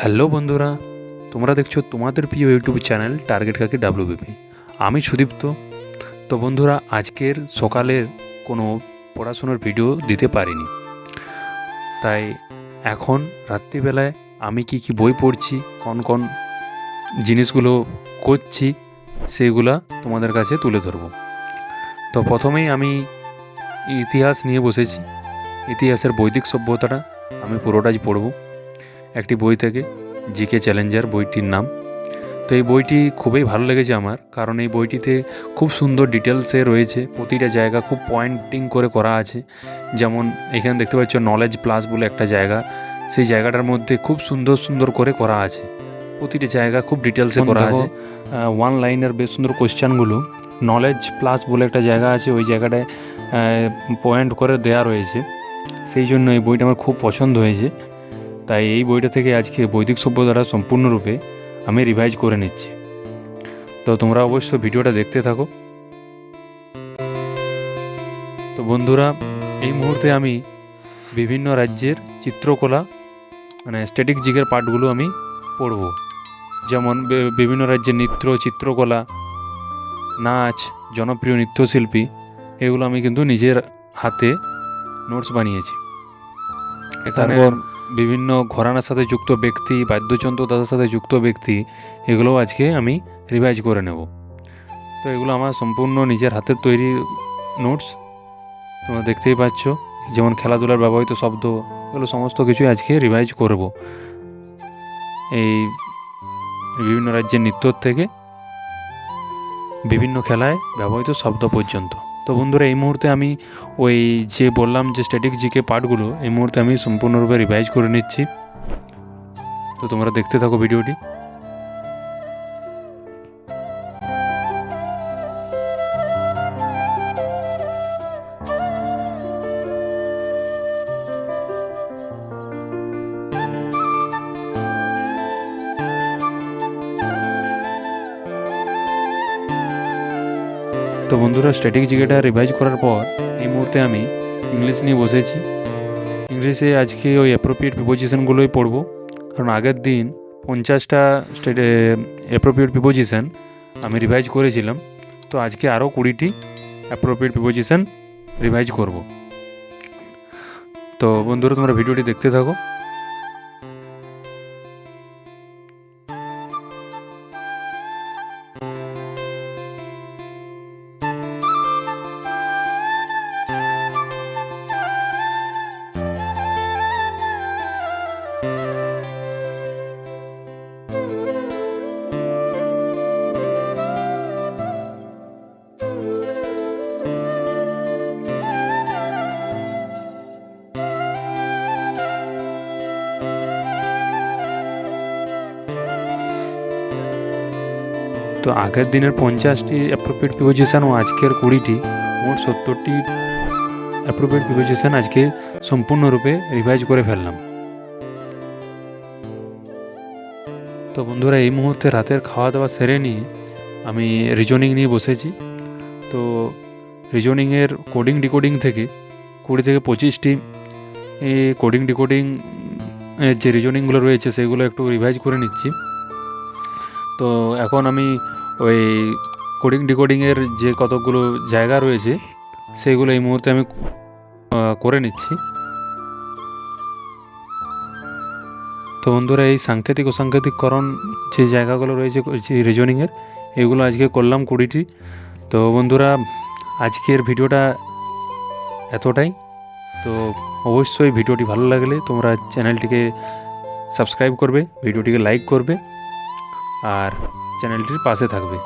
Hello বন্ধুরা, তোমরা দেখছো তোমাদের প্রিয় ইউটিউব চ্যানেল টার্গেট কাকি ডাব্লিউবিপি। আমি সুদীপ্ত। তো বন্ধুরা, আজকের সকালের কোনো পড়াশোনার ভিডিও দিতে পারিনি, তাই এখন রাত্রিবেলায় আমি কি বই পড়ছি, কোন কোন জিনিসগুলো করছি, সেইগুলা তোমাদের কাছে তুলে ধরব। তো প্রথমেই আমি ইতিহাস নিয়ে বসেছি। ইতিহাসের বৈদিক সভ্যতাটা আমি পুরোটাই পড়ব একটি বই থেকে, জিকে চ্যালেঞ্জার বইটির নাম। তো এই বইটি খুবই ভালো লেগেছে আমার, কারণ এই বইটিতে খুব সুন্দর ডিটেলসে রয়েছে, প্রতিটা জায়গা খুব পয়েন্টিং করে করা আছে। যেমন এখানে দেখতে পাচ্ছ নলেজ প্লাস বলে একটা জায়গা, সেই জায়গাটার মধ্যে খুব সুন্দর সুন্দর করে করা আছে, প্রতিটা জায়গা খুব ডিটেলসে করা আছে। ওয়ান লাইনের বেশ সুন্দর কোশ্চেনগুলো নলেজ প্লাস বলে একটা জায়গা আছে, ওই জায়গাটায় পয়েন্ট করে দেওয়া রয়েছে, সেই জন্য এই বইটা আমার খুব পছন্দ হয়েছে। তাই এই বইটা থেকে আজকে বৈদিক সভ্যতাটা সম্পূর্ণরূপে আমি রিভাইজ করে নিচ্ছি। তো তোমরা অবশ্যই ভিডিওটা দেখতে থাকো। তো বন্ধুরা, এই মুহূর্তে আমি বিভিন্ন রাজ্যের চিত্রকলা মানে স্ট্যাটিক জিকের পার্টগুলো আমি পড়ব। যেমন বিভিন্ন রাজ্যের নৃত্য, চিত্রকলা, নাচ, জনপ্রিয় নৃত্যশিল্পী, এগুলো আমি কিন্তু নিজের হাতে নোটস বানিয়েছি। এখানে বিভিন্ন ঘরানার সাথে যুক্ত ব্যক্তি, বাদ্যযন্ত্র তাদের সাথে যুক্ত ব্যক্তি, এগুলোও আজকে আমি রিভাইজ করে নেব। তো এগুলো আমার সম্পূর্ণ নিজের হাতের তৈরি নোটস, তোমরা দেখতেই পাচ্ছ। যেমন খেলাধুলার ব্যবহৃত শব্দ, এগুলো সমস্ত কিছুই আজকে রিভাইজ করব, এই বিভিন্ন রাজ্যের নৃত্যর থেকে বিভিন্ন খেলায় ব্যবহৃত শব্দ পর্যন্ত। তো বন্ধুরা, এই মুহূর্তে আমি ওই যে বললাম যে স্ট্যাটিক জিকে পার্টগুলো এই মুহূর্তে আমি সম্পূর্ণরূপে রিভাইজ করে নিচ্ছি। তো তোমরা দেখতে থাকো ভিডিওটি। তো বন্ধুরা, স্ট্যাটিক জিকেটা রিভাইজ করার পর এই মুহূর্তে আমি ইংলিশ নিয়ে বসেছি। ইংলিশে আজকে ওই অ্যাপ্রোপ্রিয়েট প্রিপোজিশনগুলোই পড়ব, কারণ আগের দিন 50টা অ্যাপ্রোপ্রিয়েট প্রিপোজিশন আমি রিভাইজ করেছিলাম। তো আজকে আরও 20টি অ্যাপ্রোপ্রিয়েট প্রিপোজিশন রিভাইজ করব। তো বন্ধুরা, তোমরা ভিডিওটি দেখতে থাকো। তো আগের দিনের 50টি অ্যাপ্রোপ্রিয়েট প্রিপোজিশন ও আজকের 20টি, মোট 70টি অ্যাপ্রোপ্রিয়েট প্রিপোজিশন আজকে সম্পূর্ণরূপে রিভাইজ করে ফেললাম। তো বন্ধুরা, এই মুহূর্তে রাতের খাওয়া দাওয়া সেরে নিয়ে আমি রিজনিং নিয়ে বসেছি। তো রিজনিংয়ের কোডিং ডিকোডিং থেকে 20 থেকে 25টি কোডিং ডিকোডিং যে রিজনিংগুলো রয়েছে সেগুলো একটু রিভাইজ করে নিচ্ছি। তো এখন আমি ওই কোডিং ডিকোডিংয়ের যে কতগুলো জায়গা রয়েছে সেগুলো এই মুহূর্তে আমি করে নিচ্ছি। তো বন্ধুরা, এই সাংকেতিক ও সাংকেতিককরণ যে জায়গাগুলো রয়েছে রিজনিংয়ের, এগুলো আজকে করলাম 20টি। তো বন্ধুরা, আজকের ভিডিওটা এতটাই। তো অবশ্যই ভিডিওটি ভালো লাগলে তোমরা চ্যানেলটিকে সাবস্ক্রাইব করবে, ভিডিওটিকে লাইক করবে আর চ্যানেলটির পাশে থাকবে।